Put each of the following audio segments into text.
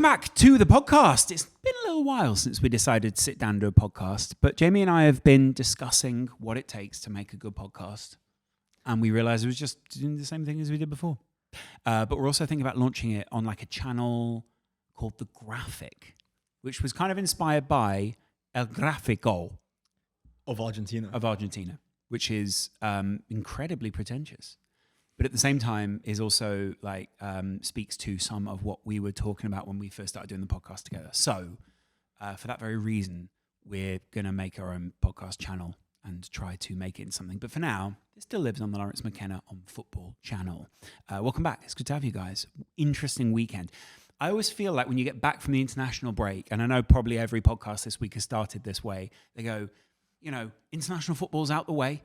back to the podcast. It's been a little while since we decided to sit down and do a podcast, but Jamie and I have been discussing what it takes to make a good podcast, and we realized it was just doing the same thing as we did before. But we're also thinking about launching it on like a channel called The Graphic, which was kind of inspired by El Gráfico of Argentina, which is incredibly pretentious. But at the same time is also like speaks to some of what we were talking about when we first started doing the podcast together. So for that very reason, we're going to make our own podcast channel and try to make it into something. But for now, it still lives on the Laurence McKenna on Football channel. Welcome back. It's good to have you guys. Interesting weekend. I always feel like when you get back from the international break, and I know probably every podcast this week has started this way, they go, you know, international football's out the way.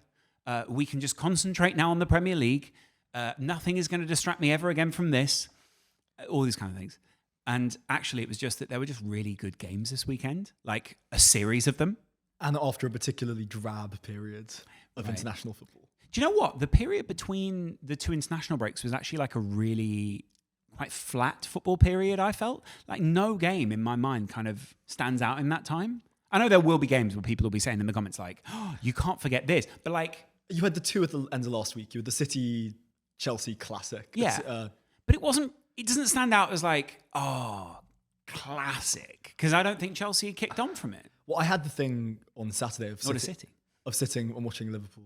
We can just concentrate now on the Premier League. Nothing is going to distract me ever again from this. All these kind of things. And actually, it was just that there were just really good games this weekend, like a series of them. And after a particularly drab period of international football. Do you know what? The period between the two international breaks was actually like a really quite flat football period, I felt. Like no game in my mind kind of stands out in that time. I know there will be games where people will be saying in the comments like, oh, you can't forget this. But like... You had the two at the end of last week. You had the City-Chelsea classic. Yeah. But it doesn't stand out as like, oh, classic. Because I don't think Chelsea had kicked on from it. Well, I had the thing on Saturday of sitting and watching Liverpool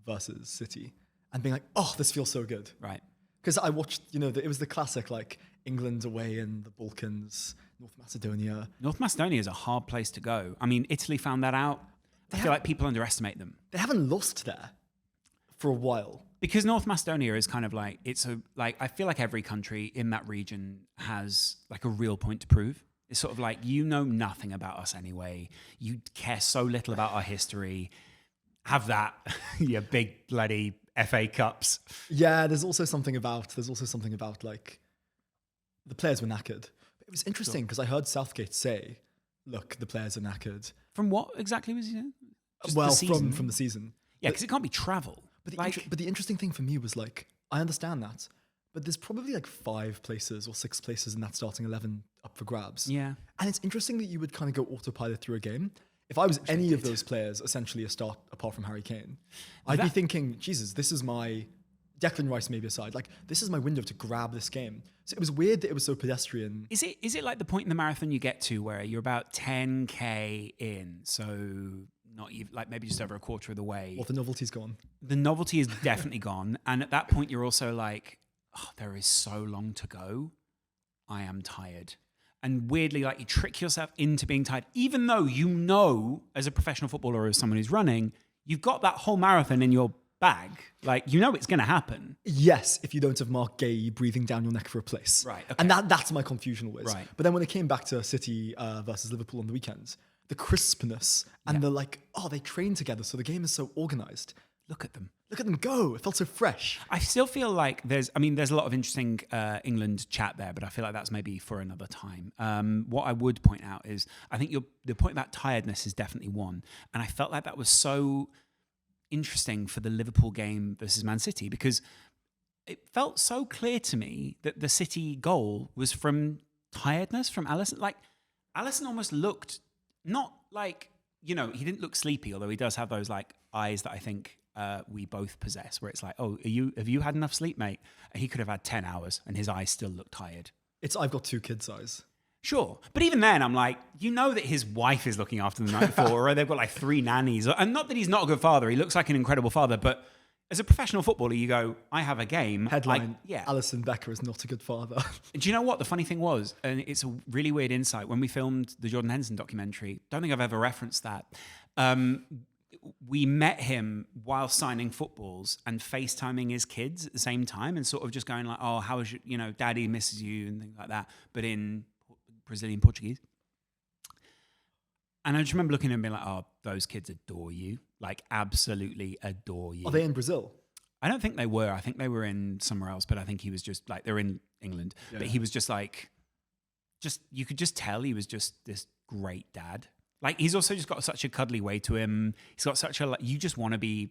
versus City and being like, oh, this feels so good. Right. Because I watched, it was the classic, like England away in the Balkans, North Macedonia. North Macedonia is a hard place to go. I mean, Italy found that out. I feel like people underestimate them. They haven't lost there for a while. Because North Macedonia is kind of like, I feel like every country in that region has like a real point to prove. It's sort of like, you know nothing about us anyway. You care so little about our history. Have that, your big bloody FA Cups. Yeah, there's also something about like the players were knackered. It was interesting because I heard Southgate say, look, the players are knackered. From what exactly was he saying? From the season. Yeah, because it can't be travel. But the interesting thing for me was like, I understand that, but there's probably like 5 places or 6 places in that starting 11 up for grabs. Yeah. And it's interesting that you would kind of go autopilot through a game. If I was any of those players, essentially a start apart from Harry Kane, I'd be thinking, Jesus, this is my... Declan Rice maybe aside, like this is my window to grab this game. So it was weird that it was so pedestrian. Is it like the point in the marathon you get to where you're about 10k in, so not even like maybe just over a quarter of the way? Well, the novelty's gone. The novelty is definitely gone, and at that point you're also like, oh, there is so long to go. I am tired. And weirdly, like you trick yourself into being tired, even though you know, as a professional footballer or as someone who's running, you've got that whole marathon in your bag. Like, you know it's going to happen. Yes, if you don't have Mark Gay breathing down your neck for a place. Right. Okay. And that's my confusion always. Right. But then when it came back to City versus Liverpool on the weekends, the crispness and the like, oh, they train together, so the game is so organised. Look at them. Look at them go. It felt so fresh. I still feel like there's a lot of interesting England chat there, but I feel like that's maybe for another time. What I would point out is, I think the point about tiredness is definitely one. And I felt like that was so interesting for the Liverpool game versus Man City, because it felt so clear to me that the City goal was from tiredness, from Alisson. Like, Alisson almost looked not like, he didn't look sleepy, although he does have those like eyes that I think we both possess, where it's like, oh, have you had enough sleep, mate? And he could have had 10 hours and his eyes still look tired. I've got 2 kids' eyes. Sure. But even then, I'm like, that his wife is looking after them the night before, or they've got like 3 nannies. And not that he's not a good father. He looks like an incredible father. But as a professional footballer, you go, I have a game. Headline, Alisson Becker is not a good father. Do you know what? The funny thing was, and it's a really weird insight, when we filmed the Jordan Henderson documentary, don't think I've ever referenced that, we met him while signing footballs and FaceTiming his kids at the same time and sort of just going like, oh, how is daddy misses you and things like that. But in Brazilian Portuguese. And I just remember looking at him and being like, oh, those kids adore you. Like, absolutely adore you. Are they in Brazil? I don't think they were. I think they were in somewhere else, but I think he was just like, they're in England. Yeah. But he was just like, you could just tell he was just this great dad. Like, he's also just got such a cuddly way to him. He's got such a, like, you just want to be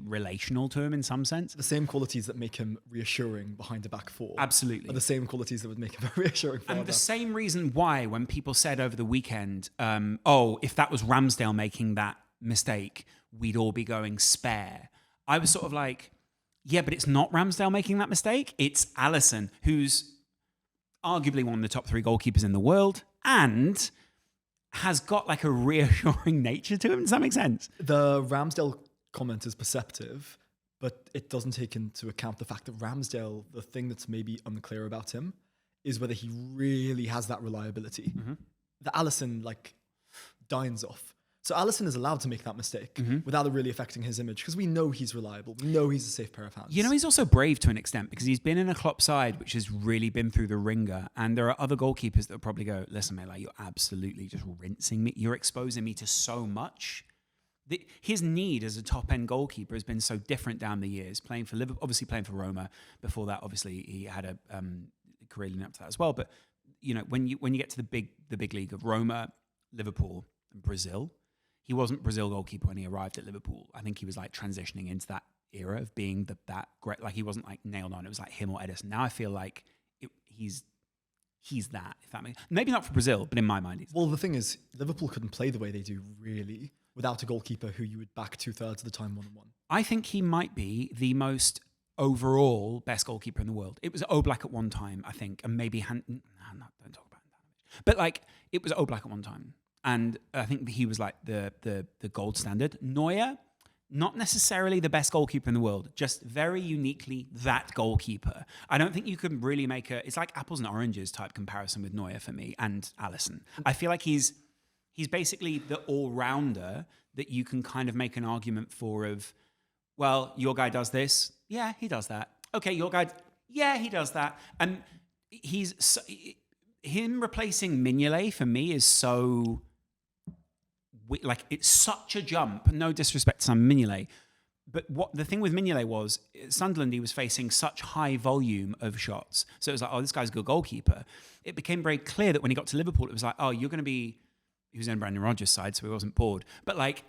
relational to him in some sense. The same qualities that make him reassuring behind a back four Absolutely. are the same qualities that would make him a reassuring forward. And the same reason why when people said over the weekend, if that was Ramsdale making that mistake, we'd all be going spare. I was sort of like, yeah, but it's not Ramsdale making that mistake. It's Alisson, who's arguably one of the top 3 goalkeepers in the world and has got like a reassuring nature to him. Does that make sense? The Ramsdale comment is perceptive, but it doesn't take into account the fact that Ramsdale, the thing that's maybe unclear about him is whether he really has that reliability. Mm-hmm. The Alisson dines off. So Alisson is allowed to make that mistake without it really affecting his image because we know he's reliable. We know he's a safe pair of hands. You know, he's also brave to an extent because he's been in a Klopp side which has really been through the ringer. And there are other goalkeepers that will probably go, listen, mate, like you're absolutely just rinsing me. You're exposing me to so much. His need as a top-end goalkeeper has been so different down the years. Playing for Liverpool, obviously playing for Roma. Before that, obviously, he had a career leading up to that as well. But, you know, when you get to the big league of Roma, Liverpool, and Brazil, he wasn't Brazil goalkeeper when he arrived at Liverpool. I think he was like transitioning into that era of being that great. Like he wasn't like nailed on. It was like him or Edison. Now I feel like he's that. If that makes maybe not for Brazil, but in my mind, well, the thing is, Liverpool couldn't play the way they do really without a goalkeeper who you would back 2/3 of the time 1-on-1. I think he might be the most overall best goalkeeper in the world. It was Oblak at one time, I think, and maybe don't talk about that. But like it was Oblak at one time. And I think he was like the gold standard. Neuer, not necessarily the best goalkeeper in the world, just very uniquely that goalkeeper. I don't think you can really make it's like apples and oranges type comparison with Neuer for me and Alisson. I feel like he's basically the all-rounder that you can kind of make an argument for of, well, your guy does this. Yeah, he does that. Okay, your guy, yeah, he does that. And him replacing Mignolet for me is so... like it's such a jump. No disrespect to Sam Mignolet, but what the thing with Mignolet was Sunderland, he was facing such high volume of shots, so it was like, oh, this guy's a good goalkeeper. It became very clear that when he got to Liverpool, it was like, oh, you're going to be. He was in Brandon Rodgers' side, so he wasn't bored. But like,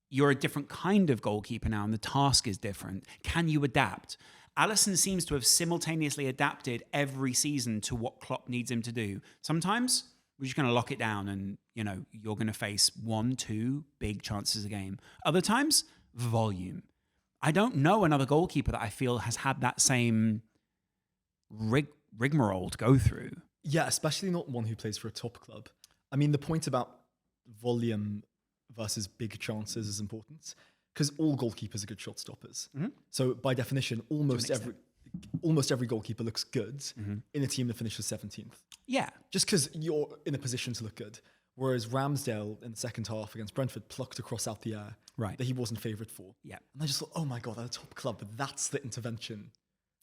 you're a different kind of goalkeeper now, and the task is different. Can you adapt? Alisson seems to have simultaneously adapted every season to what Klopp needs him to do. Sometimes we're just going to lock it down and, you know, you're going to face 1-2 big chances a game. Other times, volume. I don't know another goalkeeper that I feel has had that same rigmarole to go through. Yeah, especially not one who plays for a top club. I mean, the point about volume versus big chances is important because all goalkeepers are good shot stoppers. Mm-hmm. So by definition, almost every goalkeeper looks good in a team that finishes 17th. Yeah. Just because you're in a position to look good. Whereas Ramsdale in the second half against Brentford plucked a cross out the air that he wasn't favoured for. Yeah. And I just thought, oh my God, they're a top club, but that's the intervention.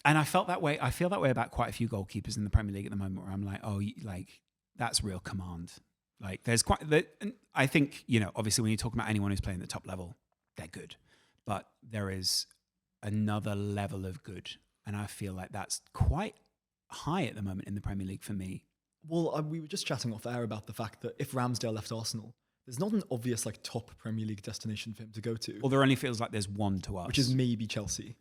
And I felt that way. I feel that way about quite a few goalkeepers in the Premier League at the moment where I'm like, oh, like that's real command. Like there's and I think, you know, obviously when you talk about anyone who's playing at the top level, they're good. But there is another level of good. And I feel like that's quite high at the moment in the Premier League for me. Well, we were just chatting off air about the fact that if Ramsdale left Arsenal, there's not an obvious like top Premier League destination for him to go to. Well, there only feels like there's one to us. Which is maybe Chelsea.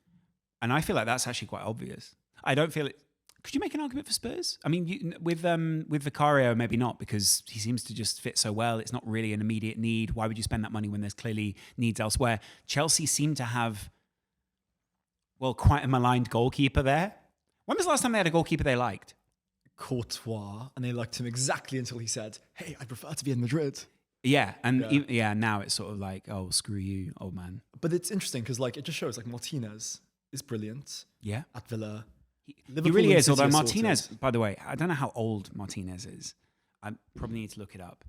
And I feel like that's actually quite obvious. I don't feel it. Could you make an argument for Spurs? I mean, with Vicario, maybe not, because he seems to just fit so well. It's not really an immediate need. Why would you spend that money when there's clearly needs elsewhere? Chelsea seem to have, well, quite a maligned goalkeeper there. When was the last time they had a goalkeeper they liked? Courtois, and they liked him exactly until he said, hey, I prefer to be in Madrid. Yeah, and now it's sort of like, oh, screw you, old man. But it's interesting because like it just shows like Martinez is brilliant. Yeah, at Villa. He really is. Although Martinez, by the way, I don't know how old Martinez is. I probably need to look it up.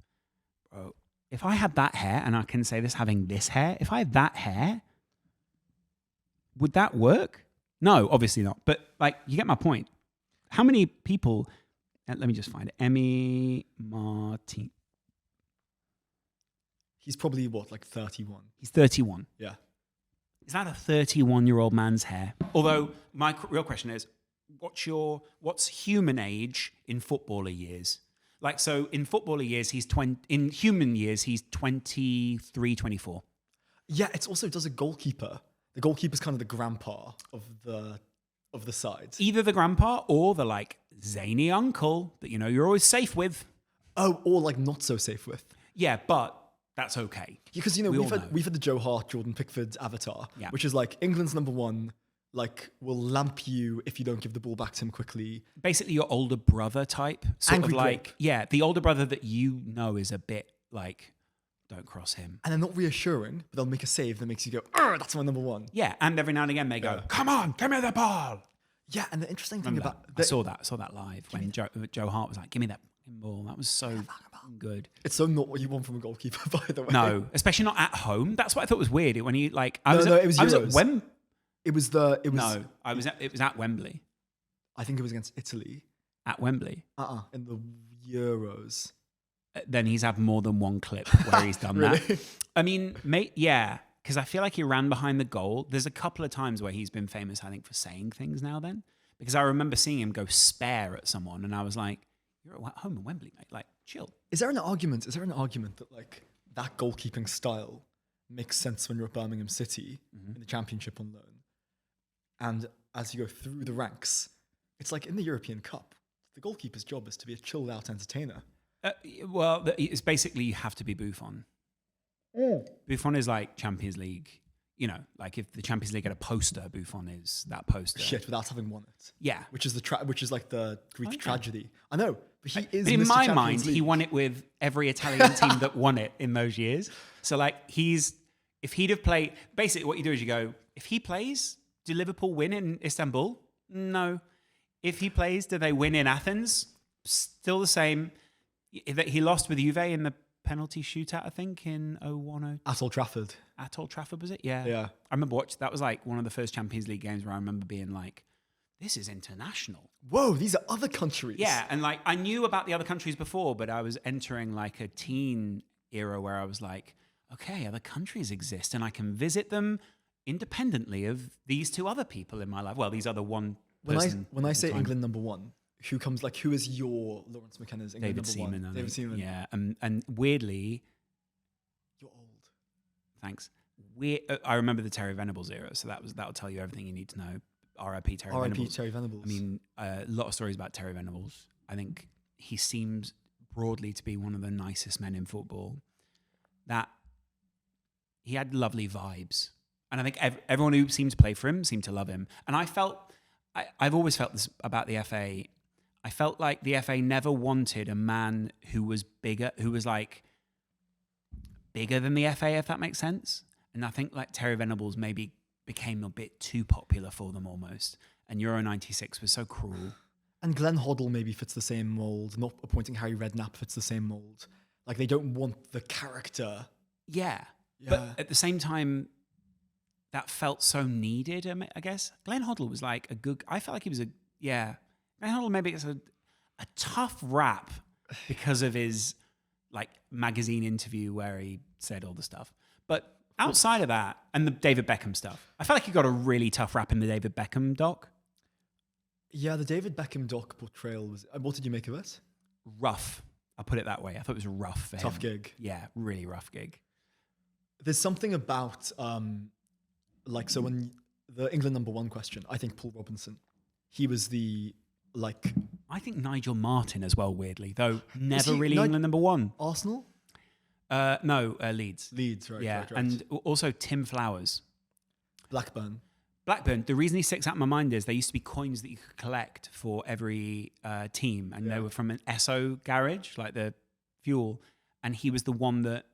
Bro, if I had that hair, and I can say this having this hair, if I had that hair, would that work? No, obviously not. But like, you get my point. How many people? Let me just find it. Emi Martin. He's probably what, like 31? He's 31. Yeah. Is that a 31-year-old man's hair? Although my real question is, what's human age in footballer years? Like, so in footballer years, he's 20. In human years, he's 23, 24. Yeah, it's also does a goalkeeper. The goalkeeper's kind of the grandpa of the side. Either the grandpa or the like zany uncle that you're always safe with. Oh, or like not so safe with. Yeah, but that's okay. Because we've had the Joe Hart, Jordan Pickford avatar, which is like England's number one, like will lamp you if you don't give the ball back to him quickly. Basically, your older brother type, sort Angry of like grip. yeah, the older brother that is a bit like don't cross him. And they're not reassuring, but they'll make a save that makes you go, that's my number one. Yeah, and every now and again they go, come on, give me the ball. Yeah, and the interesting thing about I saw that live when Joe Hart was like, give me that ball. That was so good. It's so not what you want from a goalkeeper, by the way. No, especially not at home. That's what I thought was weird. When he like, it was Euros. It was at Wembley. I think it was against Italy. At Wembley? In the Euros. Then he's had more than one clip where he's done Really? that. I mean, because I feel like he ran behind the goal. There's a couple of times where he's been famous, I think, for saying things now then. Because I remember seeing him go spare at someone and I was like, you're at home in Wembley, mate. Like, chill. Is there an argument that like that goalkeeping style makes sense when you're at Birmingham City in the Championship on loan? And as you go through the ranks, it's like in the European Cup, the goalkeeper's job is to be a chilled out entertainer. Well, it's basically you have to be Buffon. Buffon is like Champions League. Like if the Champions League had a poster, Buffon is that poster. Shit, without having won it. Yeah. Which is like the Greek tragedy. I know, but he is. But in Mr. my Champions mind, League. he won it with every Italian team that won it in those years. So like if he'd have played, basically what you do is you go, if he plays, do Liverpool win in Istanbul? No. If he plays, do they win in Athens? Still the same. He lost with Juve in the penalty shootout, I think, in 01. At Old Trafford. At Old Trafford, was it? Yeah. Yeah. I remember watching, that was like one of the first Champions League games where I remember being like, this is international. Whoa, these are other countries. Yeah, and like I knew about the other countries before, but I was entering like a teen era where I was like, okay, other countries exist and I can visit them independently of these two other people in my life. Well, these other one person. When I say England number one, who is your Laurence McKenna's England David number Seaman. one? David Seaman. Yeah, and weirdly, you're old. Thanks. I remember the Terry Venables era, so that'll tell you everything you need to know. R.I.P. Terry Venables. R.I.P. Terry Venables. I mean, a lot of stories about Terry Venables. I think he seems broadly to be one of the nicest men in football. That he had lovely vibes, and I think everyone who seemed to play for him seemed to love him. And I've always felt this about the FA. I felt like the FA never wanted a man who was bigger, who was like bigger than the FA, if that makes sense. And I think like Terry Venables maybe became a bit too popular for them almost. And Euro 96 was so cruel. And Glenn Hoddle maybe fits the same mold. Not appointing Harry Redknapp fits the same mold. Like they don't want the character. Yeah. But at the same time, that felt so needed, I guess. Glenn Hoddle was like I felt like he was Glenn Hoddle maybe gets a tough rap because of his like magazine interview where he said all the stuff. But outside of that, and the David Beckham stuff, I felt like he got a really tough rap in the David Beckham doc. Yeah, the David Beckham doc portrayal was... What did you make of it? Rough. I'll put it that way. I thought it was rough for him. Tough gig. Yeah, really rough gig. There's something about... so when the England number one question, I think Paul Robinson, he was the... I think Nigel Martin as well, weirdly, though never really England number one. Arsenal? No, Leeds. Leeds, right. Yeah, right. And also Tim Flowers. Blackburn. The reason he sticks out in my mind is there used to be coins that you could collect for every team, and they were from an Esso garage, like the fuel, and he was the one that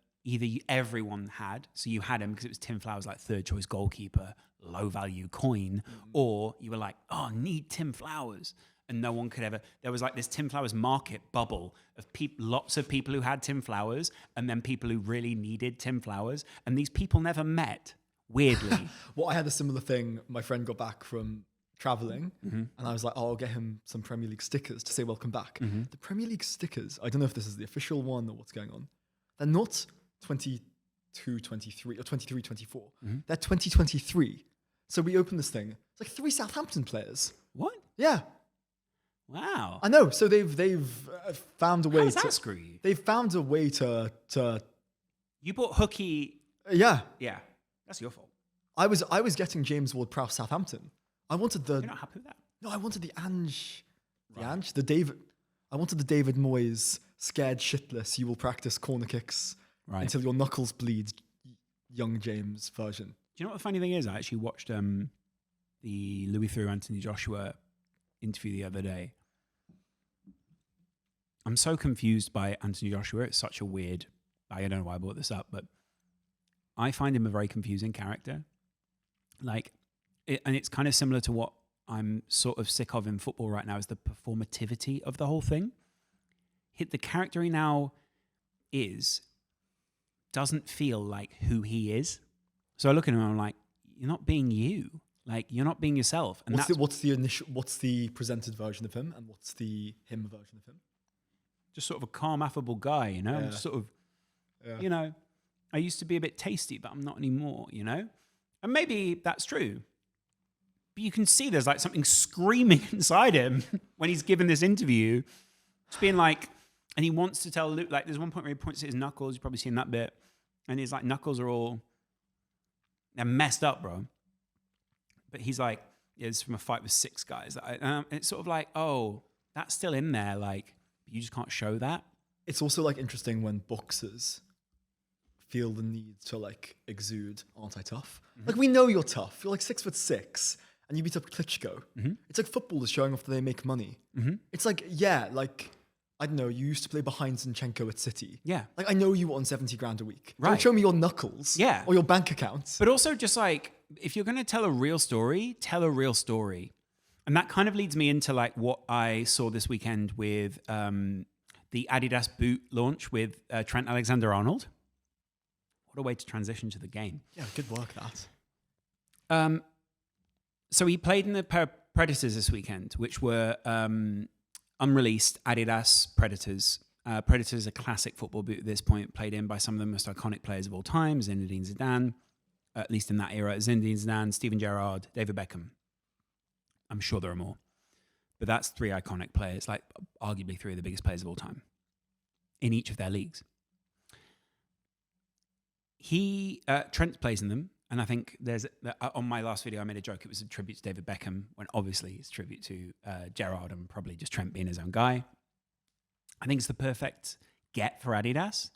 everyone had, so you had him because it was Tim Flowers, like third choice goalkeeper, low value coin, or you were like, oh, need Tim Flowers. And no one could ever... There was like this Tim Flowers market bubble of lots of people who had Tim Flowers and then people who really needed Tim Flowers. And these people never met, weirdly. Well, I had a similar thing. My friend got back from traveling and I was like, I'll get him some Premier League stickers to say welcome back. The Premier League stickers, I don't know if this is the official one or what's going on. They're not 22, 23 or 23, 24. They're 2023. So we opened this thing. It's like 3 Southampton players. What? Yeah. Wow. I know. So they've found a way. How does that screw you? They've found a way to. You bought Hooky. Yeah. Yeah, that's your fault. I was getting James Ward-Prowse Southampton. I wanted the... You're not happy with that? No, I wanted the Ange... The David... I wanted the David Moyes, scared shitless, you will practice corner kicks until your knuckles bleed, young James version. Do you know what the funny thing is? I actually watched the Louis Theroux Anthony Joshua interview the other day. I'm so confused by Anthony Joshua. It's such a weird... I don't know why I brought this up, but I find him a very confusing character. And it's kind of similar to what I'm sort of sick of in football right now, is the performativity of the whole thing. The character he now doesn't feel like who he is. So I look at him and I'm like, you're not being you. Like, you're not being yourself. And what's the presented version of him, and what's the him version of him? Just sort of a calm, affable guy, you know? Just sort of, you know, I used to be a bit tasty, but I'm not anymore, you know? And maybe that's true. But you can see there's like something screaming inside him when he's given this interview. Just being like, and he wants to tell Luke, like there's one point where he points at his knuckles, you've probably seen that bit, and his like knuckles are all, they're messed up, bro. But he's like, yeah, it's from a fight with 6 guys. It's sort of like, oh, that's still in there, like, you just can't show that. It's also like interesting when boxers feel the need to like exude, aren't I tough? Mm-hmm. Like, we know you're tough. You're like 6'6", and you beat up Klitschko. Mm-hmm. It's like footballers showing off that they make money. Mm-hmm. It's like, yeah, like, I don't know, you used to play behind Zinchenko at City. Yeah. Like, I know you were on 70 grand a week. Right. Don't show me your knuckles. Yeah. Or your bank accounts. But also just like, if you're going to tell a real story, tell a real story. And that kind of leads me into like what I saw this weekend with the Adidas boot launch with Trent Alexander-Arnold. What a way to transition to the game. Yeah, good work, that. So he played in the Predators this weekend, which were unreleased Adidas Predators. Predators, a classic football boot at this point, played in by some of the most iconic players of all time, Zinedine Zidane, at least in that era, Zinedine Zidane, Steven Gerrard, David Beckham. I'm sure there are more. But that's 3 iconic players, like arguably 3 of the biggest players of all time in each of their leagues. Trent plays in them. And I think on my last video, I made a joke. It was a tribute to David Beckham, when obviously it's a tribute to Gerrard and probably just Trent being his own guy. I think it's the perfect get for Adidas.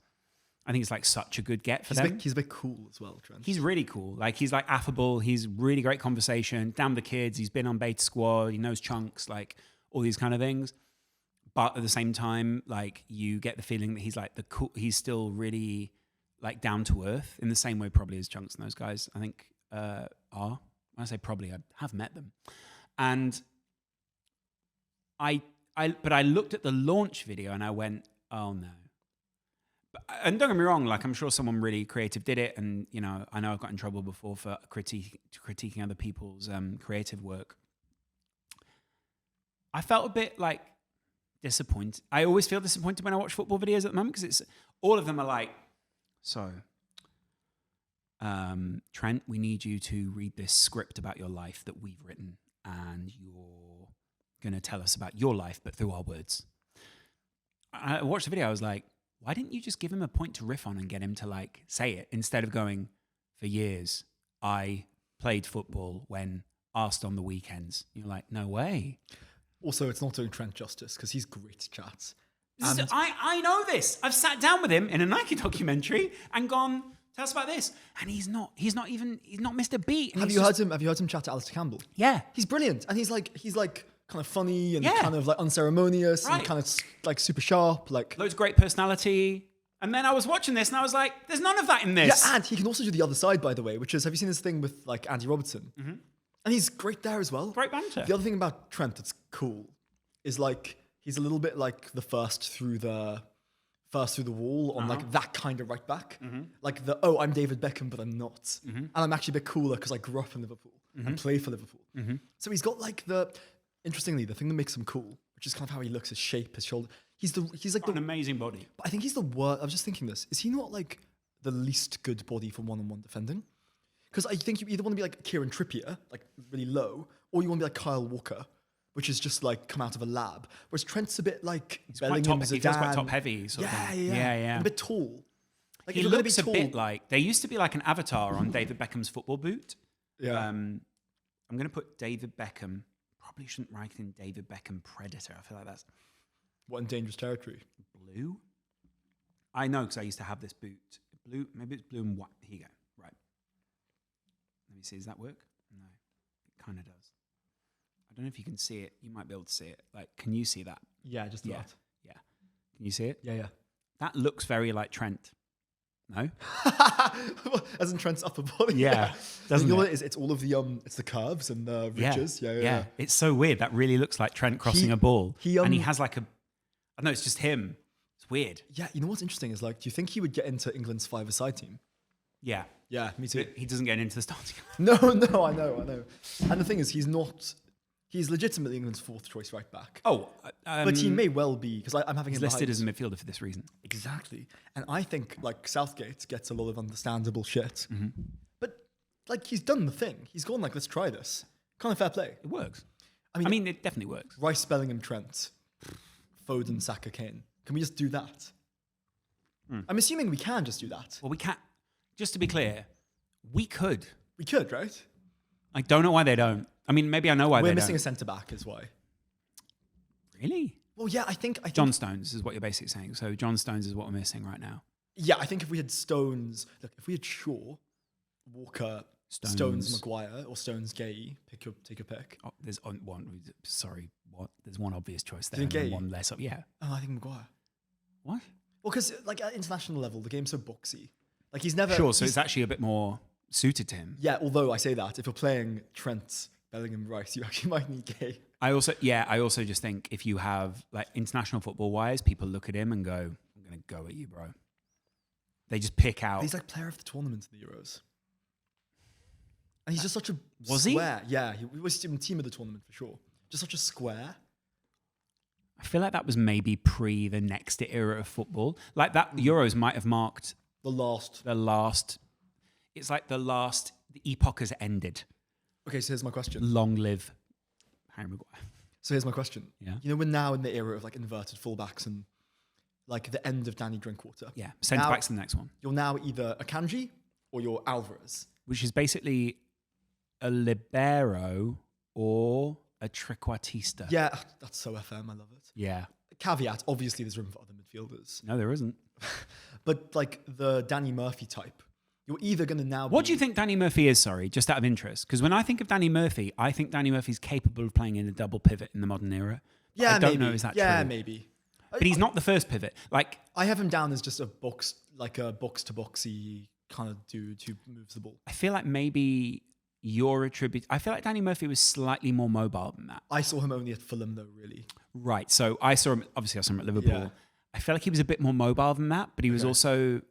I think it's like such a good get for them. He's a bit cool as well, Trent. He's really cool. Like, he's like affable. He's really great conversation. Down with the kids. He's been on Beta Squad. He knows chunks, like all these kind of things. But at the same time, like, you get the feeling that he's like he's still really like down to earth in the same way probably as Chunks and those guys, I think, are. When I say probably, I have met them. And I looked at the launch video and I went, oh no. And don't get me wrong, like, I'm sure someone really creative did it. And, you know I've got in trouble before for critiquing other people's creative work. I felt a bit like disappointed. I always feel disappointed when I watch football videos at the moment, because it's all of them are like, so, Trent, we need you to read this script about your life that we've written, and you're going to tell us about your life, but through our words. I watched the video, I was like, why didn't you just give him a point to riff on and get him to like say it, instead of going, for years, I played football when asked on the weekends. You're like, no way. Also, it's not doing Trent justice, because he's great to chat. I know this. I've sat down with him in a Nike documentary and gone, tell us about this. And he's not missed a beat. Have you heard him chat to Alistair Campbell? Yeah. He's brilliant. And he's like kind of funny and kind of like unceremonious and kind of like super sharp. Like, loads of great personality. And then I was watching this and I was like, there's none of that in this. Yeah, and he can also do the other side, by the way, which is, have you seen this thing with like Andy Robertson? Mm-hmm. And he's great there as well. Great banter. The other thing about Trent that's cool is like, he's a little bit like the first through the wall on like that kind of right back. Mm-hmm. Like I'm David Beckham, but I'm not. Mm-hmm. And I'm actually a bit cooler because I grew up in Liverpool and play for Liverpool. Mm-hmm. So he's got like interestingly, the thing that makes him cool, which is kind of how he looks, his shape, his shoulder. He's like an amazing body. But I think he's the worst. I was just thinking this. Is he not like the least good body for one-on-one defending? Because I think you either want to be like Kieran Trippier, like really low, or you want to be like Kyle Walker, which is just like come out of a lab. Whereas Trent's a bit like Bellingham, he feels quite top heavy. Yeah. And a bit tall. Like, he looks a bit like, there used to be like an avatar on David Beckham's football boot Yeah. I'm going to put David Beckham. Probably shouldn't write in David Beckham Predator. I feel like that's What in dangerous territory? blue. I know because I used to have this boot. Blue, maybe it's blue and white. Here you go. Right. Let me see. Does that work? No, it kind of does. I don't know if you can see it. You might be able to see it. Like, can you see that? Yeah, just Yeah. that. Yeah. Can you see it? Yeah, That looks very like Trent. No? As in Trent's upper body. Yeah. Doesn't Doesn't you know it? what it is? It's all of the it's the curves and the ridges. Yeah. It's so weird. That really looks like Trent crossing a ball. And he has like a, I don't know, it's just him. It's weird. Yeah, you know what's interesting is like, do you think he would get into England's five-a-side team? Yeah. Yeah, me too. He doesn't get into the starting. No, I know. And the thing is, he's legitimately England's fourth choice right back. Oh, But he may well be, because I'm having he's him listed behind. as a midfielder for this reason. Exactly. And I think like Southgate gets a lot of understandable shit. Mm-hmm. But like he's done the thing. He's gone like, let's try this. Kind of fair play. It works. I I mean, it definitely works. Rice, Bellingham, Trent, Foden, Saka, Kane. Can we just do that? I'm assuming we can just do that. Well, we can't. Just to be clear, we could. We could, right? I don't know why they don't. I mean, maybe I know why We're they missing don't. a centre back, is why. Really? Well, yeah, I think John Stones is what you're basically saying. So John Stones is what we're missing right now. Yeah, I think if we had Stones, look, if we had Shaw, Walker, Stones Maguire, or Stones Gay, take your pick. Oh, there's one. Sorry, what? There's one obvious choice there. Do you And think then Gay? one less. Yeah. Oh, I think Maguire. What? Well, because like at international level, the game's so boxy. Like he's never Sure. So he's- it's actually a bit more suited to him. yeah. Although I say that, if you're playing Trent, Bellingham, Rice, you actually might need Gay. I also just think if you have like international football wise, people look at him and go, "I'm going to go at you, bro." They just pick out. He's like player of the tournament in the Euros, and he's just such a Was he? square. Yeah, he was team of the tournament for sure. Just such a square. I feel like that was maybe pre the next era of football. Like that Euros might have marked The last. the last. It's like the epoch has ended. Okay, so here's my question. Long live Harry Maguire. So here's my question. Yeah. You know, we're now in the era of like inverted fullbacks and like the end of Danny Drinkwater. Yeah, centre Now- back's the next one, You're now either a Kanji or you're Alvarez. which is basically a libero or a trequartista. Yeah, that's so FM. I love it. Yeah. Caveat: obviously, there's room for other midfielders, No, there isn't. but like the Danny Murphy type, you're either going to now. What do you think Danny Murphy is? Sorry, just out of interest, because when I think of Danny Murphy, I think Danny Murphy's capable of playing in a double pivot in the modern era. But Yeah, I don't maybe. know is that yeah, true. maybe. But he's not the first pivot. Like I have him down as just a box to boxy kind of dude who moves the ball. I feel like maybe your attribute. I feel like Danny Murphy was slightly more mobile than that. I saw him only at Fulham though, really. Right. So I saw him. Obviously, I saw him at Liverpool. Yeah. I feel like he was a bit more mobile than that, but he was Okay. also.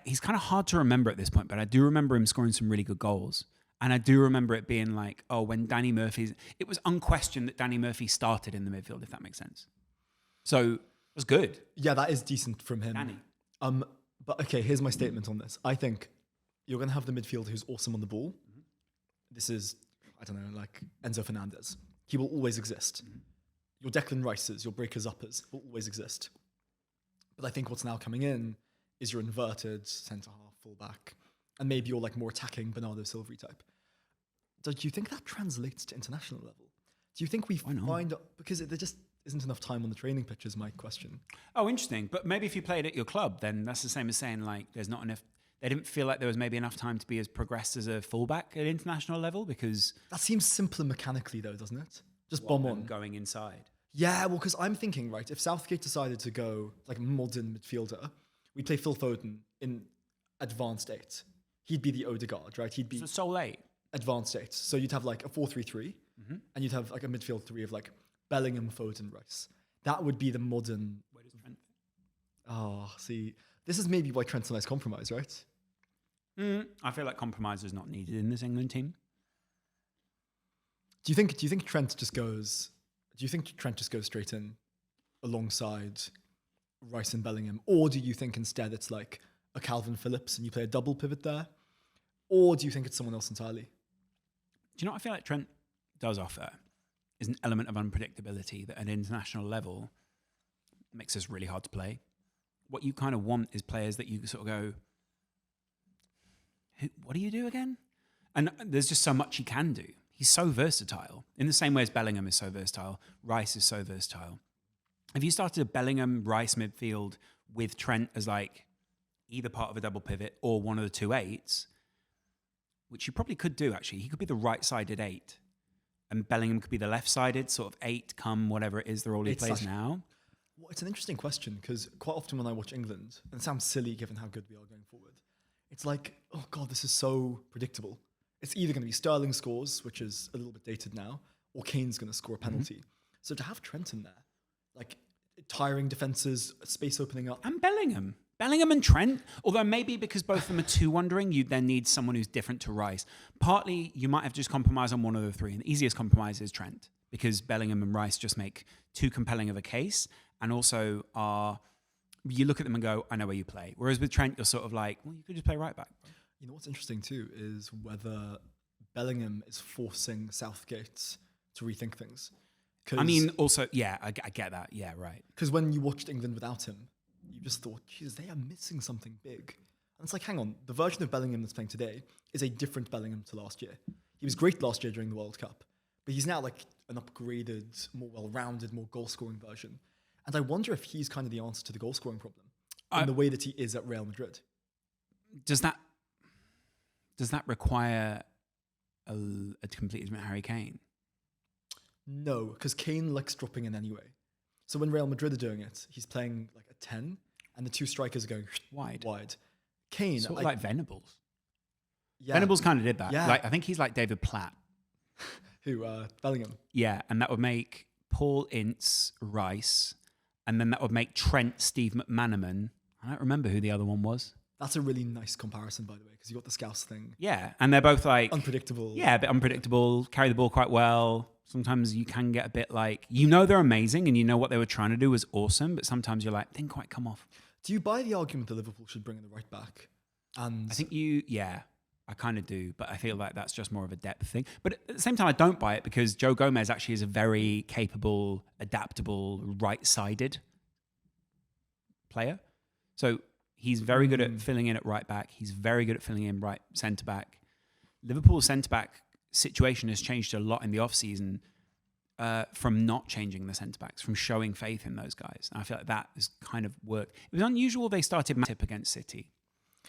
He's kind of hard to remember at this point, but I do remember him scoring some really good goals, and I do remember it being like, oh, when Danny Murphy's. It was unquestioned that Danny Murphy started in the midfield, if that makes sense. So it was good, Yeah, that is decent from him. Danny. But okay, here's my statement on this. I think you're going to have the midfielder who's awesome on the ball. This is, I don't know, like Enzo Fernandez. He will always exist. Your Declan Rices, your breakers uppers will always exist. But I think what's now coming in is your inverted centre half, fullback, and maybe your like more attacking Bernardo Silva type. Do you think that translates to international level? Do you think we not? find because there just isn't enough time on the training pitch? Is my question. Oh, interesting. But maybe if you played at your club, then that's the same as saying like there's not enough. They didn't feel like there was maybe enough time to be as progressed as a fullback at international level because That seems simpler mechanically, though, doesn't it? Just bomb on. going inside. Yeah, well, because I'm thinking, right, if Southgate decided to go like modern midfielder, we play Phil Foden in advanced 8. He'd be the Odegaard, right? He'd be So Sol 8. advanced 8. So you'd have like a 4-3-3, and you'd have like a midfield 3 of like Bellingham, Foden, Rice. That would be the modern. Where does Trent? Oh, see, this is maybe why Trent's a nice compromise, right? I feel like compromise is not needed in this England team. Do you think Trent just goes? Do you think Trent just goes straight in alongside Rice and Bellingham, or do you think instead it's like a Calvin Phillips and you play a double pivot there, or do you think it's someone else entirely? Do you know what I feel like Trent does offer? Is an element of unpredictability that at an international level makes us really hard to play. What you kind of want is players that you sort of go, what do you do again? And there's just so much he can do. He's so versatile. In the same way as Bellingham is so versatile, Rice is so versatile. If you started a Bellingham-Rice midfield with Trent as like either part of a double pivot or one of the 2 8s, which you probably could do actually. He could be the right-sided 8. And Bellingham could be the left-sided, sort of 8, come whatever it is, the role he plays now. Well, it's an interesting question because quite often when I watch England, and it sounds silly given how good we are going forward, it's like, oh God, this is so predictable. It's either going to be Sterling scores, which is a little bit dated now, or Kane's going to score a penalty. So to have Trent in there, like tiring defenses, space opening up. And Bellingham and Trent, although maybe because both of them are too wandering, you then need someone who's different to Rice. Partly, you might have just compromised on one of the 3, and the easiest compromise is Trent, because Bellingham and Rice just make too compelling of a case, and also you look at them and go, I know where you play. Whereas with Trent, you're sort of like, well, you could just play right back. You know what's interesting too is whether Bellingham is forcing Southgate to rethink things. I mean, also, yeah, I get that. Yeah, right. Because when you watched England without him, you just thought, geez, they are missing something big. And it's like, hang on, the version of Bellingham that's playing today is a different Bellingham to last year. He was great last year during the World Cup, but he's now like an upgraded, more well-rounded, more goal-scoring version. And I wonder if he's kind of the answer to the goal-scoring problem in the way that he is at Real Madrid. Does that require a completely different Harry Kane? No, because Kane likes dropping in anyway. So when Real Madrid are doing it, he's playing like a 10, and the 2 strikers are going wide. Kane, sort of like Venables. Yeah. Venables kind of did that. Yeah. Like, I think he's like David Platt. Who, Bellingham. Yeah, and that would make Paul Ince Rice, and then that would make Trent Steve McManaman. I don't remember who the other one was. That's a really nice comparison, by the way, because you got the Scouse thing. Yeah, and they're both like unpredictable. Yeah, a bit unpredictable. Carry the ball quite well. Sometimes you can get a bit like, you know, they're amazing, and you know what they were trying to do was awesome, but sometimes you're like, didn't quite come off. Do you buy the argument that Liverpool should bring in the right back? And I think I kind of do, but I feel like that's just more of a depth thing. But at the same time, I don't buy it because Joe Gomez actually is a very capable, adaptable, right-sided player. So he's very good at filling in at right back. He's very good at filling in right centre back. Liverpool's centre back situation has changed a lot in the off-season from not changing the centre backs, from showing faith in those guys. And I feel like that has kind of worked. It was unusual they started Matip against City.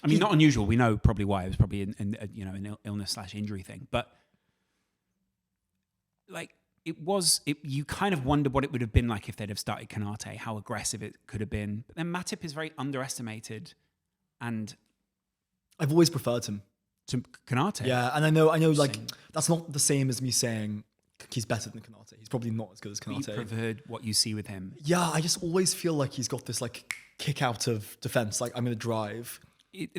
I mean, not unusual. We know probably why. It was probably an illness/injury thing. But like you kind of wonder what it would have been like if they'd have started Konate, how aggressive it could have been. But then Matip is very underestimated, and I've always preferred him to Konate. Yeah, and I know, like that's not the same as me saying he's better than Konate. He's probably not as good as Konate. You preferred what you see with him. Yeah, I just always feel like he's got this like kick out of defense. Like, I'm going to drive.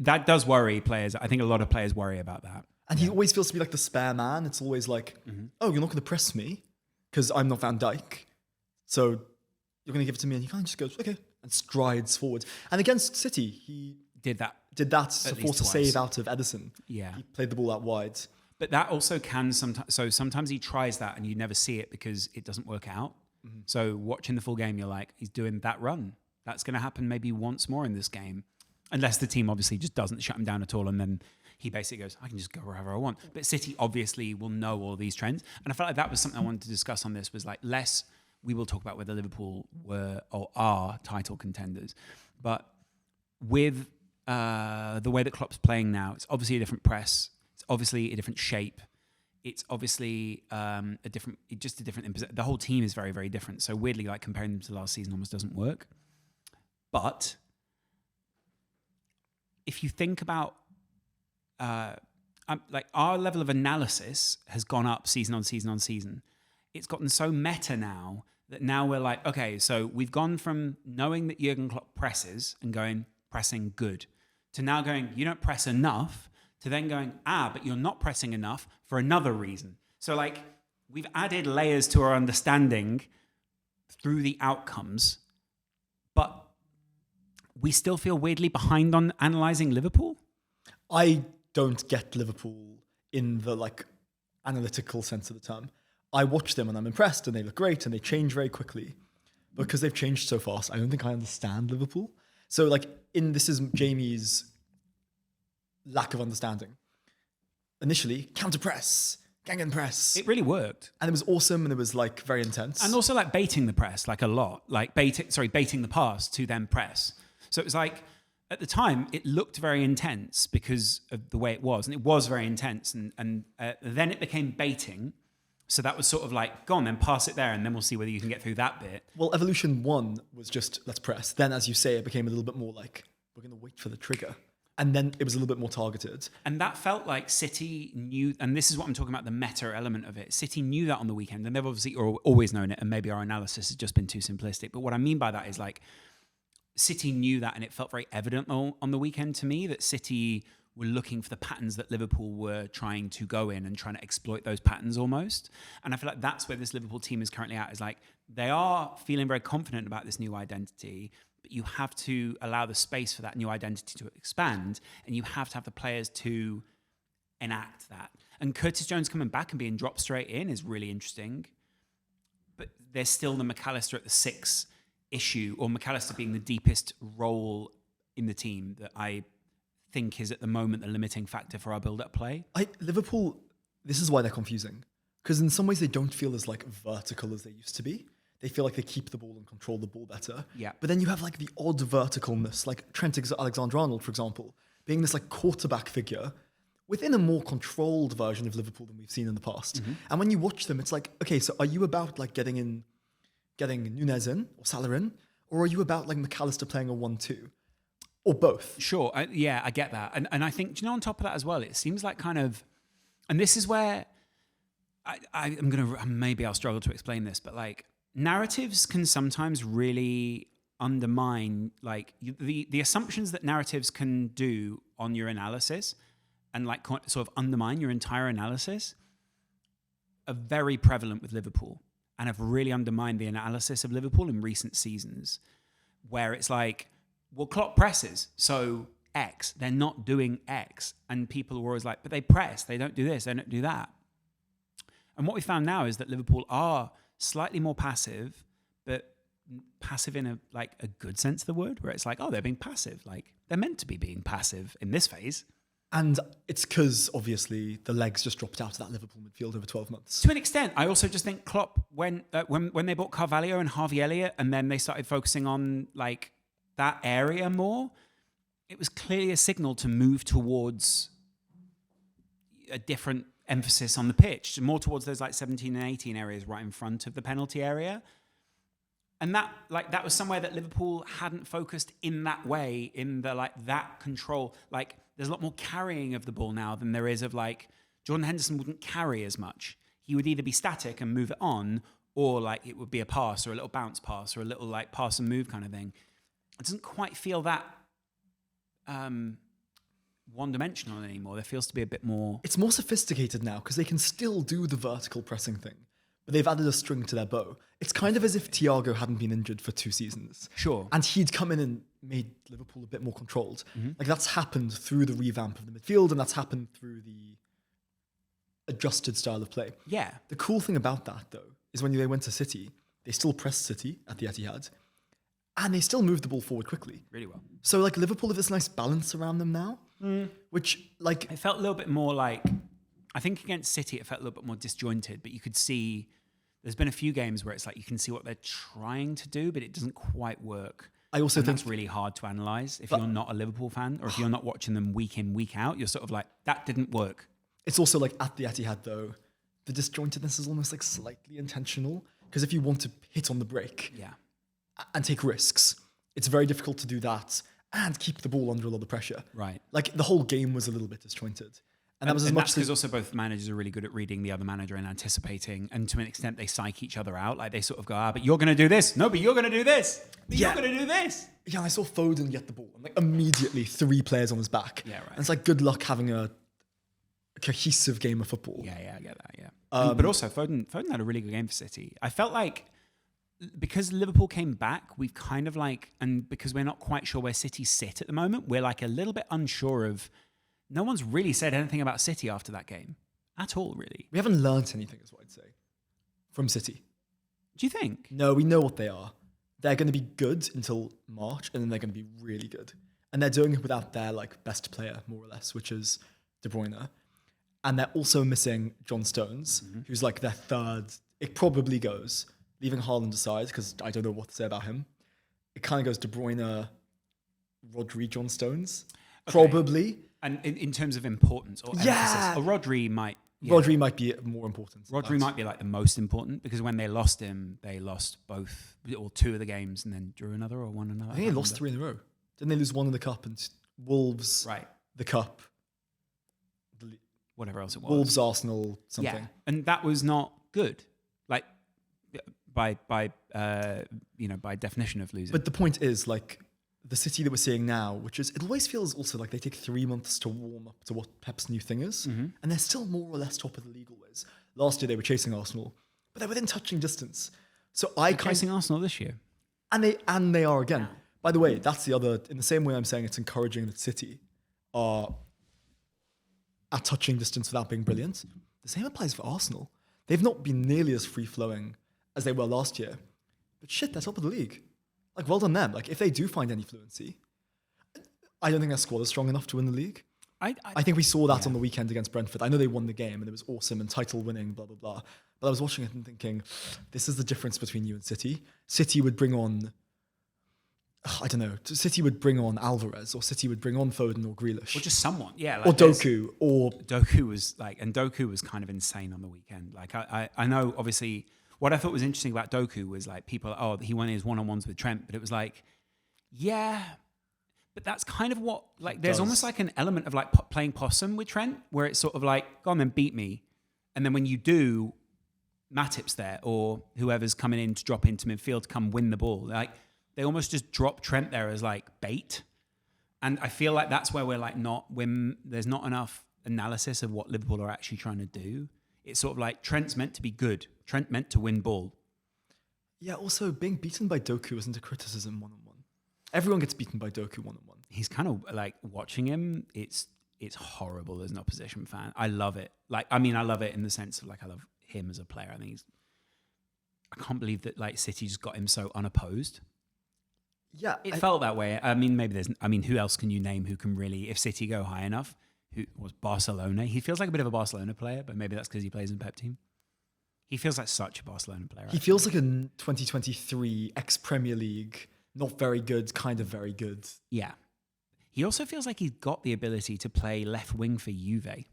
That does worry players. I think a lot of players worry about that. And he always feels to be like the spare man. It's always like, oh, you're not going to press me because I'm not Van Dijk. So you're going to give it to me. And he kind of just goes, okay, and strides forward. And against City, he did that to force a save out of Ederson. Yeah. He played the ball out wide. But that also can sometimes... So sometimes he tries that and you never see it because it doesn't work out. Mm-hmm. So watching the full game, you're like, he's doing that run. That's going to happen maybe once more in this game. Unless the team obviously just doesn't shut him down at all, and then he basically goes, I can just go wherever I want. But City obviously will know all these trends. And I felt like that was something I wanted to discuss on this, was like less, we will talk about whether Liverpool were or are title contenders. But with the way that Klopp's playing now, it's obviously a different press. It's obviously a different shape. It's obviously a different. The whole team is very, very different. So weirdly, like comparing them to last season almost doesn't work. But if you think about, like our level of analysis has gone up season on season on season. It's gotten so meta now that now we're like, okay, so we've gone from knowing that Jurgen Klopp presses and going pressing good, to now going, you don't press enough, to then going, but you're not pressing enough for another reason. So like we've added layers to our understanding through the outcomes, but we still feel weirdly behind on analysing Liverpool? I don't get Liverpool in the like analytical sense of the term. I watch them and I'm impressed and they look great and they change very quickly. Because they've changed so fast, I don't think I understand Liverpool. So like this is Jamie's lack of understanding. initially counter press, Gegenpress. It really worked. And it was awesome, and it was like very intense. And also like baiting the press, like a lot, like baiting the pass to then press. So it was like, at the time, it looked very intense because of the way it was. And it was very intense. And then it became baiting. So that was sort of like, go on then, pass it there, and then we'll see whether you can get through that bit. Well, Evolution 1 was just, let's press. Then, as you say, it became a little bit more like, we're going to wait for the trigger. And then it was a little bit more targeted. And that felt like City knew, and this is what I'm talking about, the meta element of it. City knew that on the weekend, and they've obviously always known it, and maybe our analysis has just been too simplistic. But what I mean by that is like, City knew that, and it felt very evident on the weekend to me that City were looking for the patterns that Liverpool were trying to go in and trying to exploit those patterns almost. And I feel like that's where this Liverpool team is currently at, is like, they are feeling very confident about this new identity, but you have to allow the space for that new identity to expand, and you have to have the players to enact that. And Curtis Jones coming back and being dropped straight in is really interesting, but there's still the McAllister at the 6 issue, or McAllister being the deepest role in the team that I think is at the moment the limiting factor for our build-up play. Liverpool, this is why they're confusing, because in some ways they don't feel as like vertical as they used to be. They feel like they keep the ball and control the ball better. Yeah. But then you have like the odd verticalness, like Trent Alexander-Arnold, for example, being this like quarterback figure within a more controlled version of Liverpool than we've seen in the past. Mm-hmm. And when you watch them, it's like, okay, so are you about like getting Nunez in or Salah in, or are you about like McAllister playing a 1-2? Or both? Sure, I get that. And I think, on top of that as well, it seems like kind of, and this is where I'm going to, maybe I'll struggle to explain this, but like, narratives can sometimes really undermine like the assumptions that narratives can do on your analysis, and like sort of undermine your entire analysis, are very prevalent with Liverpool, and have really undermined the analysis of Liverpool in recent seasons, where it's like, well, Klopp presses, so X, they're not doing X, and people are always like, but they press, they don't do this, they don't do that. And what we found now is that Liverpool are slightly more passive, but passive in a good sense of the word, where it's like, oh, they're being passive. Like, they're meant to be being passive in this phase. And it's because, obviously, the legs just dropped out of that Liverpool midfield over 12 months. To an extent. I also just think Klopp, when they bought Carvalho and Harvey Elliott, and then they started focusing on, like, that area more, it was clearly a signal to move towards a different emphasis on the pitch, more towards those like 17 and 18 areas right in front of the penalty area. And that was somewhere that Liverpool hadn't focused in that way, in the like that control. Like, there's a lot more carrying of the ball now than there is of like, Jordan Henderson wouldn't carry as much. He would either be static and move it on, or like it would be a pass or a little bounce pass or a little like pass and move kind of thing. It doesn't quite feel that one-dimensional anymore. There feels to be a bit more... It's more sophisticated now because they can still do the vertical pressing thing, but they've added a string to their bow. It's kind of as if Thiago hadn't been injured for 2 seasons. Sure. And he'd come in and made Liverpool a bit more controlled. Mm-hmm. Like, that's happened through the revamp of the midfield, and that's happened through the adjusted style of play. Yeah. The cool thing about that, though, is when they went to City, they still pressed City at the Etihad, and they still moved the ball forward quickly. Really well. So, like, Liverpool have this nice balance around them now, which, like... It felt a little bit more like... I think against City, it felt a little bit more disjointed, but you could see... There's been a few games where it's like you can see what they're trying to do, but it doesn't quite work. I also think... that's really hard to analyse if you're not a Liverpool fan, or if you're not watching them week in, week out. You're sort of like, that didn't work. It's also like at the Etihad, though, the disjointedness is almost like slightly intentional, because if you want to hit on the brake and take risks, it's very difficult to do that and keep the ball under a lot of pressure. Right. Like, the whole game was a little bit disjointed. And that was as much because also both managers are really good at reading the other manager and anticipating, and to an extent they psych each other out. Like, they sort of go, but you're going to do this. No, but you're going to do this. But you're going to do this. Yeah, I saw Foden get the ball, and like immediately 3 players on his back. Yeah, right. And it's like, good luck having a cohesive game of football. Yeah, I get that, yeah. But also, Foden had a really good game for City. I felt like, because Liverpool came back, we've kind of like, and because we're not quite sure where City sit at the moment, we're like a little bit unsure of, no one's really said anything about City after that game at all, really. We haven't learnt anything, is what I'd say, from City. Do you think? No, we know what they are. They're going to be good until March, and then they're going to be really good. And they're doing it without their like best player, more or less, which is De Bruyne. And they're also missing John Stones, who's like their third. It probably goes, leaving Haaland aside, because I don't know what to say about him. It kind of goes De Bruyne, Rodri, John Stones. Okay. Probably. And in terms of importance or emphasis, or Rodri might... Yeah. Rodri might be more important. Rodri might be like the most important, because when they lost him, they lost both or two of the games and then drew another or won another. I think they lost 3 in a row. Didn't they lose 1 in the cup and Wolves, right? The cup, Whatever else it was. Wolves, Arsenal, something. Yeah, and that was not good. Like by definition of losing. But the point is, like, the City that we're seeing now, which is, it always feels also like they take 3 months to warm up to what Pep's new thing is, and they're still more or less top of the league always. Last year they were chasing Arsenal, but they're within touching distance. So chasing Arsenal this year, and they are again. Yeah. By the way, that's the other. In the same way, I'm saying it's encouraging that City are at touching distance without being brilliant. The same applies for Arsenal. They've not been nearly as free flowing as they were last year, but shit, they're top of the league. Like, well done them. Like, if they do find any fluency, I don't think their squad is strong enough to win the league. I think we saw that on the weekend against Brentford. I know they won the game and it was awesome and title winning, blah, blah, blah. But I was watching it and thinking, this is the difference between you and City. City would bring on, I don't know, City would bring on Alvarez, or City would bring on Foden or Grealish. or just someone, yeah. Like or Doku, or... Doku was kind of insane on the weekend. Like, I know, obviously... What I thought was interesting about Doku was like people, he won his one-on-ones with Trent, but it was like, yeah, but that's kind of what, like, there's almost like an element of like playing possum with Trent, where it's sort of like, go on then, beat me. And then when you do, Matip's there, or whoever's coming in to drop into midfield to come win the ball. Like, they almost just drop Trent there as like bait. And I feel like that's where we're like there's not enough analysis of what Liverpool are actually trying to do. It's sort of like Trent's meant to be good. Trent meant to win ball. Yeah, also being beaten by Doku isn't a criticism one-on-one. Everyone gets beaten by Doku one-on-one. He's kind of like, watching him, it's horrible as an opposition fan. I love it. Like, I mean, I love it in the sense of like, I love him as a player. I think I can't believe that like City just got him so unopposed. Yeah. It felt that way. I mean, who else can you name who can really, if City go high enough, who was Barcelona? He feels like a bit of a Barcelona player, but maybe that's because he plays in the Pep team. He feels like such a Barcelona player. He feels like a 2023 ex-Premier League, not very good, kind of very good. Yeah. He also feels like he's got the ability to play left wing for Juve.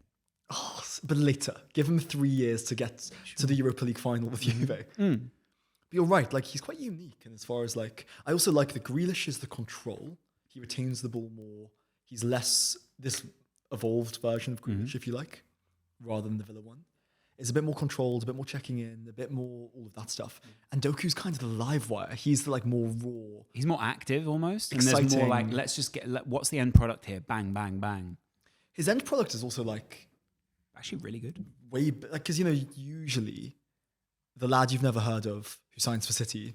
Oh, but later. Give him 3 years to get to the Europa League final with Juve. But you're right, like, he's quite unique. And as far as like, I also like the Grealish is the control. He retains the ball more. He's less this evolved version of Grealish, if you like, rather than the Villa one. It's a bit more controlled, a bit more checking in, a bit more all of that stuff. And Doku's kind of the live wire. He's the like more raw. He's more active almost. Exciting. And there's more like, let's just what's the end product here? Bang, bang, bang. His end product is also like... actually really good. Way, like, because, you know, usually the lad you've never heard of who signs for City,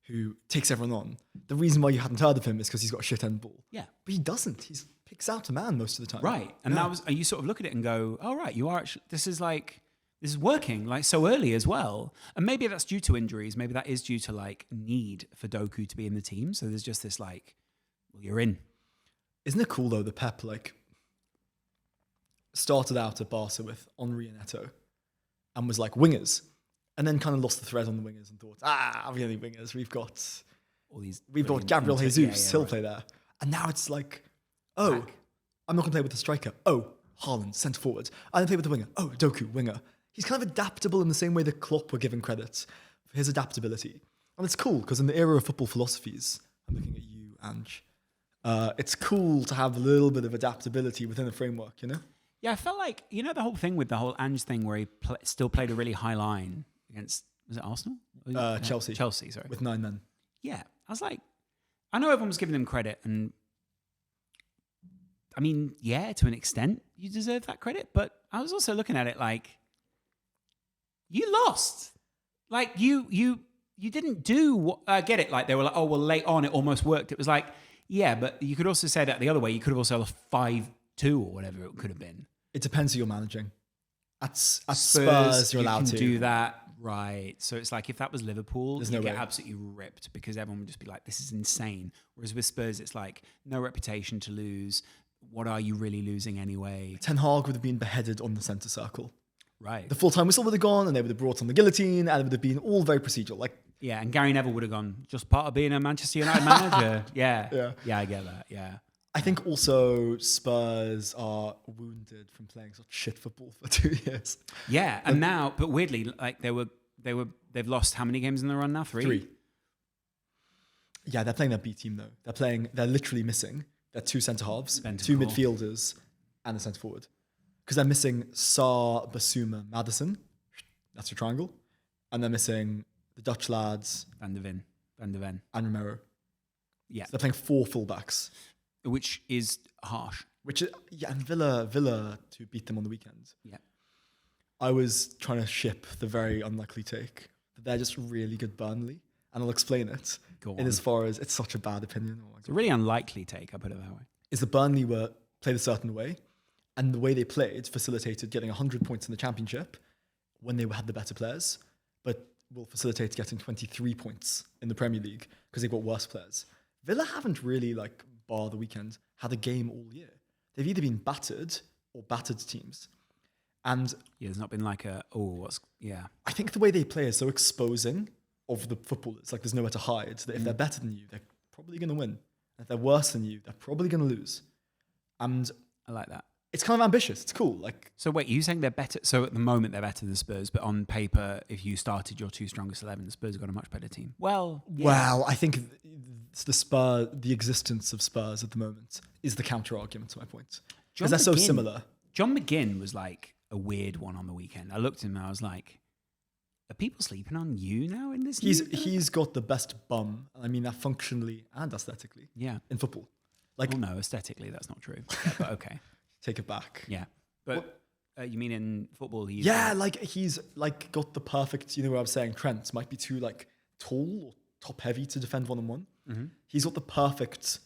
who takes everyone on, the reason why you hadn't heard of him is because he's got a shit end ball. Yeah. But he doesn't. He picks out a man most of the time. Right. And you sort of look at it and go, oh, right, you are actually, this is working like so early as well. And maybe that's due to injuries. Maybe that is due to like need for Doku to be in the team. So there's just this like, well, you're in. Isn't it cool though, the Pep like started out at Barca with Henry and Eto'o and was like wingers, and then kind of lost the thread on the wingers and thought, really wingers. We've got Gabriel Jesus, he'll play there. And now it's like, I'm not going to play with the striker. Haaland, centre forward. I don't play with the winger. Doku, winger. He's kind of adaptable in the same way that Klopp were given credit for his adaptability. And it's cool because in the era of football philosophies, I'm looking at you, Ange, it's cool to have a little bit of adaptability within a framework, you know? Yeah, I felt like, you know, the whole thing with the whole Ange thing where he still played a really high line against, was it Arsenal? Chelsea. Chelsea, sorry. With 9 men. Yeah. I was like, I know everyone was giving him credit, and I mean, yeah, to an extent, you deserve that credit, but I was also looking at it like, you lost. Like, you didn't do what, I get it, like, they were like, oh, well, late on, it almost worked. It was like, yeah, but you could also say that the other way, you could have also lost 5-2 or whatever it could have been. It depends who you're managing. At Spurs, you're allowed to do that, right? So it's like if that was Liverpool, you get absolutely ripped because everyone would just be like, "This is insane." Whereas with Spurs, it's like no reputation to lose. what are you really losing anyway? Ten Hag would have been beheaded on the centre circle. Right. The full-time whistle would have gone, and they would have brought on the guillotine, and it would have been all very procedural. Like, Yeah, and Gary Neville would have gone, just part of being a Manchester United manager. Yeah. Yeah, I get that. Yeah. I think also Spurs are wounded from playing such shit football for 2 years. Yeah, and now, but weirdly, like they've lost how many games in the run now? Three. Yeah, they're playing their B team though. They're literally missing their two centre halves, two midfielders, and a centre forward. Because they're missing Sarr, Basuma, Maddison. That's your triangle. And they're missing the Dutch lads. Van de Ven. And Romero. Yeah. So they're playing 4 fullbacks. Which is harsh. And Villa to beat them on the weekend. Yeah. I was trying to ship the very unlikely take that they're just really good Burnley. And I'll explain it. Go on. In as far as it's such a bad opinion. It's a really unlikely take, I'll put it that way. Is that Burnley played a certain way, and the way they played facilitated getting 100 points in the championship when they had the better players, but will facilitate getting 23 points in the Premier League because they've got worse players. Villa haven't really, bar the weekend, had a game all year. They've either been battered or battered teams. And there's not been I think the way they play is so exposing of the footballers. Like, there's nowhere to hide. That if they're better than you, they're probably going to win. If they're worse than you, they're probably going to lose. And I like that. It's kind of ambitious. It's cool. So wait, you saying they're better? So at the moment they're better than Spurs, but on paper, if you started your 2 strongest 11, the Spurs have got a much better team. Well, I think it's the existence of Spurs at the moment is the counter argument to my point because they're so similar. John McGinn was like a weird one on the weekend. I looked at him and I was like, are people sleeping on you now in this? He's got the best bum. I mean that functionally and aesthetically. Yeah, in football. No, aesthetically that's not true. But okay. Take it back. Yeah. But you mean in football? He's got the perfect, where I was saying Trent might be too tall or top heavy to defend 1-on-1. Mm-hmm. He's got the perfect,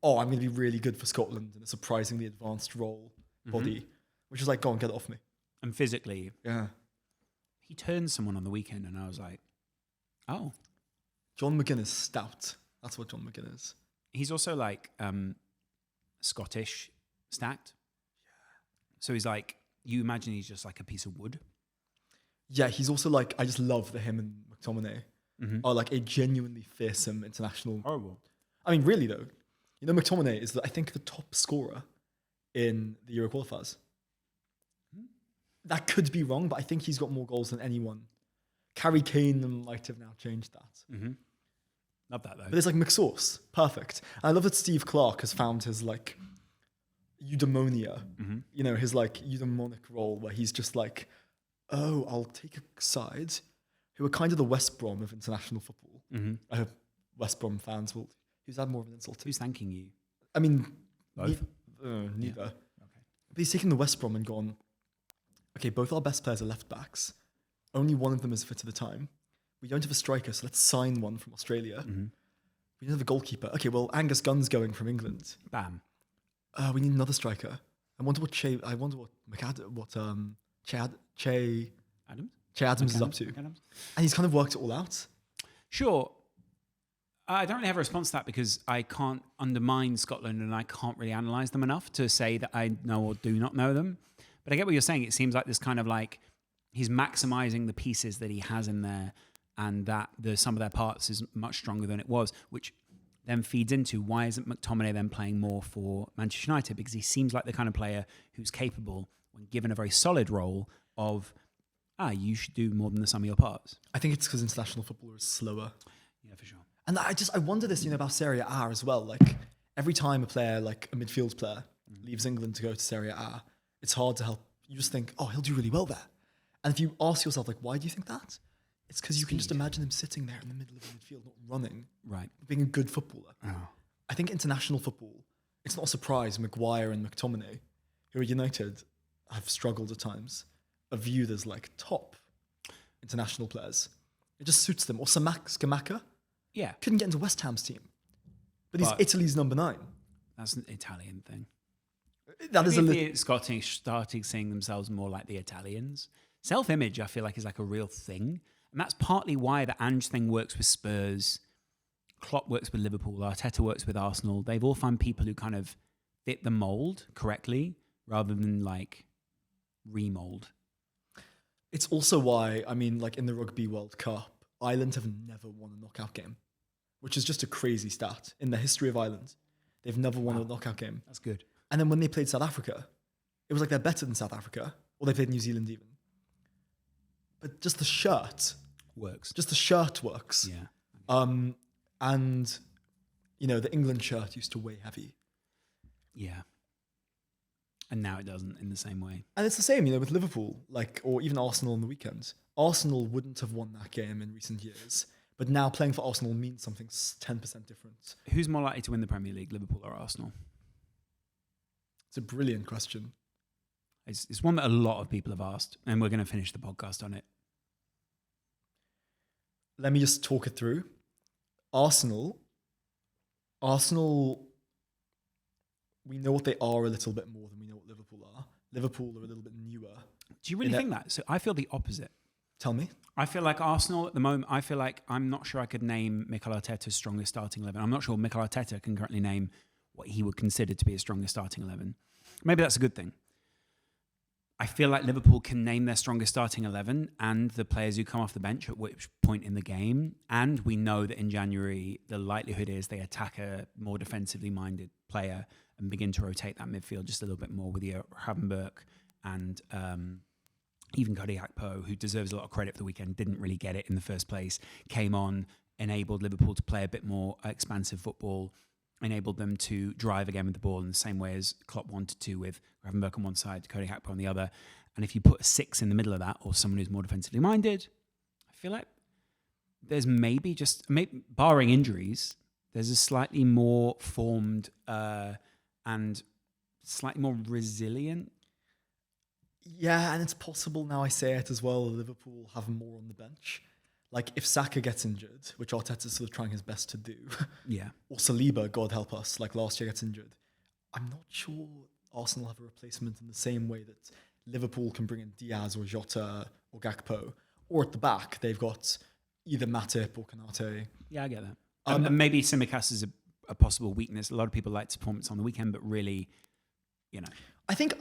I'm going to be really good for Scotland in a surprisingly advanced role body, which is go on, get it off me. And physically. Yeah. He turned someone on the weekend and I was like, oh. John McGinn is stout. That's what John McGinn is. He's also Scottish stacked. So he's you imagine he's just a piece of wood. Yeah, he's also I just love that him and McTominay are a genuinely fearsome international. Horrible. I mean, really though, McTominay is I think the top scorer in the Euro qualifiers. That could be wrong, but I think he's got more goals than anyone. Harry Kane might have now changed that. Mm-hmm. Love that though. But it's McSauce, perfect. And I love that Steve Clark has found his eudaimonia, his eudaimonic role where he's just I'll take a side who are kind of the West Brom of international football. Mm-hmm. I hope West Brom fans will use that more of an insult. Who's thanking you? I mean, both? Neither. Yeah. Okay. But he's taken the West Brom and gone, okay, both our best players are left backs. Only one of them is fit at the time. We don't have a striker, so let's sign one from Australia. Mm-hmm. We don't have a goalkeeper. Okay, well, Angus Gunn's going from England. Bam. We need another striker. I wonder what Che Adams is up to. And he's kind of worked it all out. Sure. I don't really have a response to that because I can't undermine Scotland and I can't really analyse them enough to say that I know or do not know them. But I get what you're saying. It seems like this kind of he's maximising the pieces that he has in there and that the sum of their parts is much stronger than it was, which then feeds into why isn't McTominay then playing more for Manchester United? Because he seems like the kind of player who's capable, when given a very solid role, of, you should do more than the sum of your parts. I think it's because international football is slower. Yeah, for sure. And I wonder this, about Serie A as well. Every time a player, a midfield player, leaves England to go to Serie A, it's hard to help. You just think, he'll do really well there. And if you ask yourself, why do you think that? It's because you can just imagine him sitting there in the middle of the midfield, not running, right, being a good footballer. Oh. I think international football, it's not a surprise Maguire and McTominay, who are United, have struggled at times, are viewed as top international players. It just suits them. Or Scamacca, couldn't get into West Ham's team, but he's Italy's number 9. That's an Italian thing. That is the Scottish starting seeing themselves more like the Italians. Self-image, I feel is a real thing. And that's partly why the Ange thing works with Spurs. Klopp works with Liverpool. Arteta works with Arsenal. They've all found people who kind of fit the mold correctly rather than like remold. It's also why, I mean, like in the Rugby World Cup, Ireland have never won a knockout game, which is just a crazy stat. In the history of Ireland, they've never won a knockout game. That's good. And then when they played South Africa, it was like they're better than South Africa, or they played New Zealand even. But just the shirt works. Just the shirt works. Yeah. And, you know, the England shirt used to weigh heavy. Yeah. And now it doesn't in the same way. And it's the same, you know, with Liverpool, like, or even Arsenal on the weekend. Arsenal wouldn't have won that game in recent years, but now playing for Arsenal means something 10% different. Who's more likely to win the Premier League, Liverpool or Arsenal? It's a brilliant question. It's one that a lot of people have asked, and we're going to finish the podcast on it. Let me just talk it through. Arsenal, we know what they are a little bit more than we know what Liverpool are. Liverpool are a little bit newer. Do you really think that? So I feel the opposite. Tell me. I feel like Arsenal at the moment, I feel like I'm not sure I could name Mikel Arteta's strongest starting 11. I'm not sure Mikel Arteta can currently name what he would consider to be his strongest starting 11. Maybe that's a good thing. I feel like Liverpool can name their strongest starting 11 and the players who come off the bench at which point in the game. And we know that in January, the likelihood is they attack a more defensively minded player and begin to rotate that midfield just a little bit more with Gravenberch and even Cody Gakpo, who deserves a lot of credit for the weekend, didn't really get it in the first place, came on, enabled Liverpool to play a bit more expansive football, enabled them to drive again with the ball in the same way as Klopp wanted to, with Gravenberch on one side, Cody Gakpo on the other. And if you put a 6 in the middle of that, or someone who's more defensively minded, I feel like there's maybe barring injuries, there's a slightly more formed and slightly more resilient. Yeah, and it's possible now I say it as well, Liverpool have more on the bench. Like, if Saka gets injured, which Arteta's sort of trying his best to do, yeah, or Saliba, God help us, like last year gets injured, I'm not sure Arsenal have a replacement in the same way that Liverpool can bring in Diaz or Jota or Gakpo, or at the back, they've got either Matip or Konate. Yeah, I get that. And maybe Tsimikas is a possible weakness. A lot of people liked his performance on the weekend, but really, you know. I think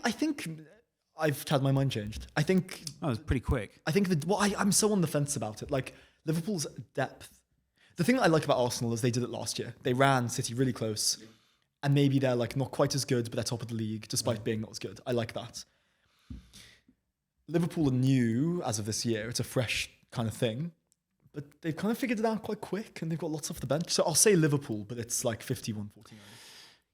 I've had my mind changed. I think... Oh, it was pretty quick. I think I'm so on the fence about it. Like, Liverpool's depth. The thing that I like about Arsenal is they did it last year. They ran City really close. And maybe they're like not quite as good, but they're top of the league, despite being not as good. I like that. Liverpool are new as of this year. It's a fresh kind of thing. But they've kind of figured it out quite quick, and they've got lots off the bench. So I'll say Liverpool, but it's like 51-49.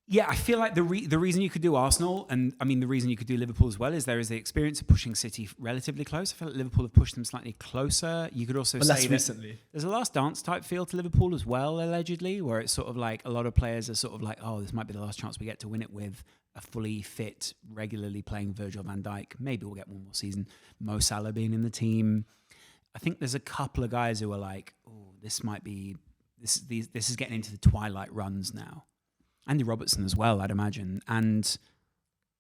Yeah, I feel like the reason you could do Arsenal, and I mean the reason you could do Liverpool as well, is there is the experience of pushing City relatively close. I feel like Liverpool have pushed them slightly closer. You could also say less that recently. There's a last dance type feel to Liverpool as well, allegedly, where it's sort of like a lot of players are sort of like, oh, this might be the last chance we get to win it with a fully fit, regularly playing Virgil van Dijk. Maybe we'll get one more season. Mo Salah being in the team. I think there's a couple of guys who are like, oh, this is getting into the twilight runs now. Andy Robertson as well, I'd imagine. And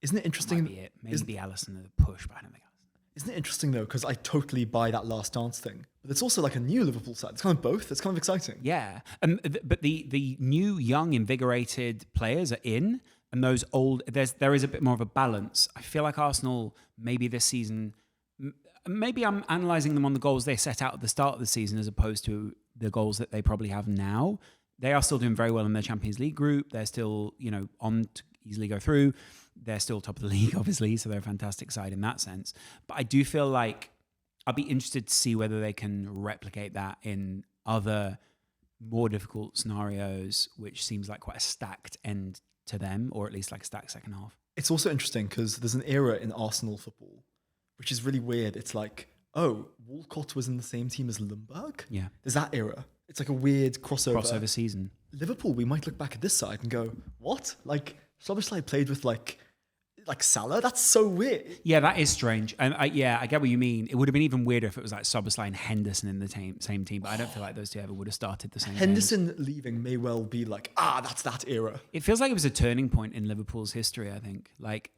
isn't it interesting? Maybe Alisson at a push, but I don't think Alisson. Isn't it interesting though? Because I totally buy that last dance thing, but it's also like a new Liverpool side. It's kind of both. It's kind of exciting. Yeah, but the new, young, invigorated players are in, and those old. There is a bit more of a balance. I feel like Arsenal maybe this season. Maybe I'm analysing them on the goals they set out at the start of the season as opposed to the goals that they probably have now. They are still doing very well in their Champions League group. They're still, on to easily go through. They're still top of the league, obviously, so they're a fantastic side in that sense. But I do feel like I'll be interested to see whether they can replicate that in other more difficult scenarios, which seems like quite a stacked end to them, or at least like a stacked second half. It's also interesting because there's an era in Arsenal football, which is really weird. It's like, oh, Walcott was in the same team as Lundberg? Yeah. There's that era. It's like a weird crossover season. Liverpool, we might look back at this side and go, what? Like, Szoboszlai played with like Salah? That's so weird. Yeah, that is strange. And I get what you mean. It would have been even weirder if it was like Szoboszlai and Henderson in the same team, but I don't feel like those two ever would have started the same Henderson games. leaving may well be like, that's that era. It feels like it was a turning point in Liverpool's history, I think. Like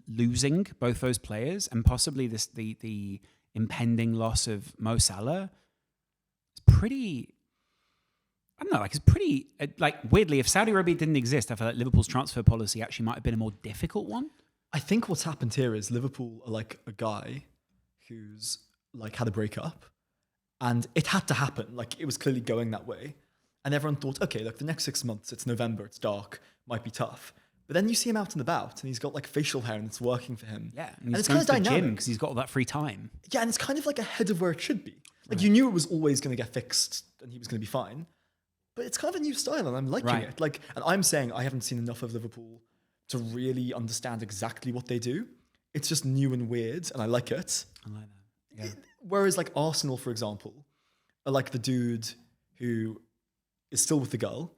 losing both those players and possibly the impending loss of Mo Salah. It's pretty... I don't know, like it's pretty, like weirdly, if Saudi Arabia didn't exist, I feel like Liverpool's transfer policy actually might have been a more difficult one. I think what's happened here is Liverpool are like a guy who's like had a breakup and it had to happen. Like it was clearly going that way. And everyone thought, okay, look, the next 6 months, it's November, it's dark, might be tough. But then you see him out and about and he's got like facial hair and it's working for him. Yeah, and he's it's going kind to of the dynamic. gym because he's got all that free time. Yeah, and it's kind of like ahead of where it should be. Like you knew it was always going to get fixed and he was going to be fine. But it's kind of a new style and I'm liking it. Like, and I'm saying I haven't seen enough of Liverpool to really understand exactly what they do. It's just new and weird and I like it. I like that. Yeah. Whereas like Arsenal, for example, are like the dude who is still with the girl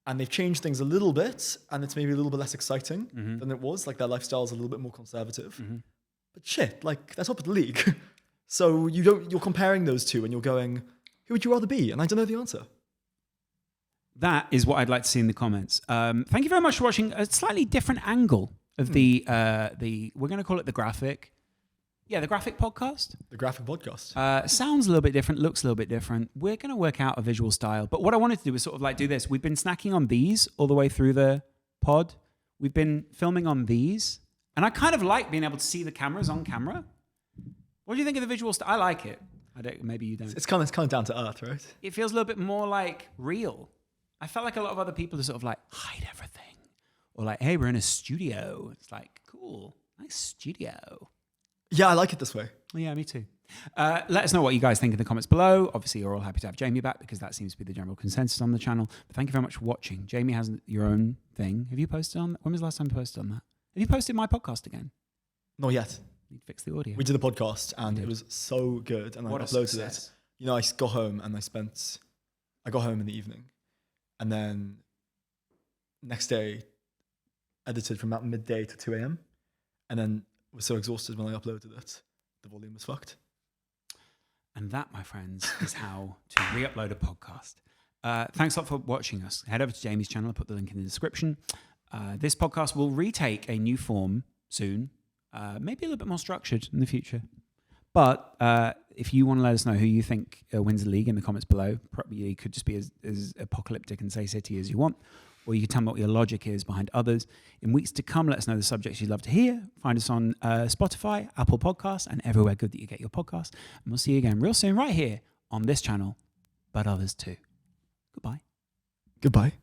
and they've changed things a little bit and it's maybe a little bit less exciting than it was. Like their lifestyle is a little bit more conservative. But shit, like they're top of the league. So you're comparing those two and you're going, who would you rather be? And I don't know the answer. That is what I'd like to see in the comments. Thank you very much for watching a slightly different angle of the we're going to call it the graphic. Yeah, the graphic podcast. The graphic podcast. Sounds a little bit different, looks a little bit different. We're going to work out a visual style. But what I wanted to do was sort of like do this. We've been snacking on these all the way through the pod. We've been filming on these. And I kind of like being able to see the cameras on camera. What do you think of the visual style? I like it. Maybe you don't. It's kind of down to earth, right? It feels a little bit more like real. I felt like a lot of other people are sort of like, hide everything. Or like, hey, we're in a studio. It's like, cool, nice studio. Yeah, I like it this way. Yeah, me too. Let us know what you guys think in the comments below. Obviously, you're all happy to have Jamie back because that seems to be the general consensus on the channel. But thank you very much for watching. Jamie has your own thing. Have you posted on that? When was the last time you posted on that? Have you posted my podcast again? Not yet. Need to fix the audio. We did a podcast and it was so good. And What I a uploaded success. it. You know, I got home and I got home in the evening. And then next day, edited from about midday to 2 a.m. And then was so exhausted when I uploaded it, the volume was fucked. And that, my friends, is how to re-upload a podcast. Thanks a lot for watching us. Head over to Jamie's channel. I'll put the link in the description. This podcast will retake a new form soon, maybe a little bit more structured in the future. But if you want to let us know who you think wins the league in the comments below, probably you could just be as apocalyptic and say City as you want, or you can tell me what your logic is behind others. In weeks to come, let us know the subjects you'd love to hear. Find us on Spotify, Apple Podcasts, and everywhere good that you get your podcasts. And we'll see you again real soon right here on this channel, but others too. Goodbye. Goodbye.